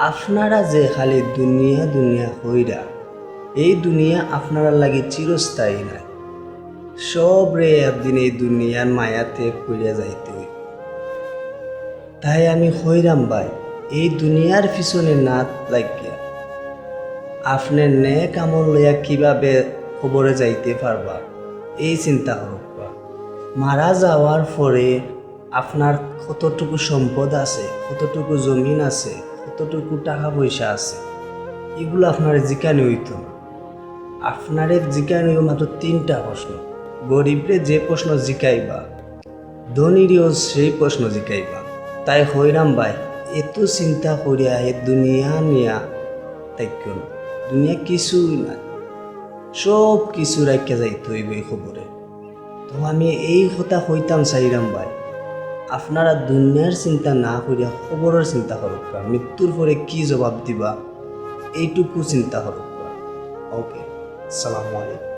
আপনারা যে খালি দুনিয়া দুনিয়া হইরা, এই দুনিয়া আপনারা লাগে চিরস্থায়ী নাই। সব রে একদিন এই দুনিয়ার মায়াতে পড়ে যাইতে হইব। তাই আমি হইরাম ভাই, এই দুনিয়ার পিছনে না লাগিয়া আপনি নেক আমল লইয়া কিভাবে খবরে যাইতে পারবা এই চিন্তা করবা। মারা যাওয়ার পরে আপনার কতটুকু সম্পদ আছে, কতটুকু জমিন আছে, কতটুকু টাকা পয়সা আছে, এগুলো আপনার জিজ্ঞানি হইতো না। আপনারে জিজ্ঞানি হইব মাত্র 3টা প্রশ্ন। গরিবরে যে প্রশ্ন জিকাইবা, ধনীরেও সেই প্রশ্ন জিকাইবা। তাই হইরাম ভাই, এত চিন্তা করিয়া এ দুনিয়া নিয়া তাইকেন, দুনিয়া কিছুই নাই, সব কিছু রাখিয়া যাইতে হইব এই খবরে। তো আমি এই কথা কইতাম চাইরাম ভাই, আপনারা দুনিয়ার চিন্তা না করিয়া খবরের চিন্তা করুক, মৃত্যুর পরে কি জবাব দিবা এইটুকু চিন্তা করুক। ওকে, আসসালামু আলাইকুম।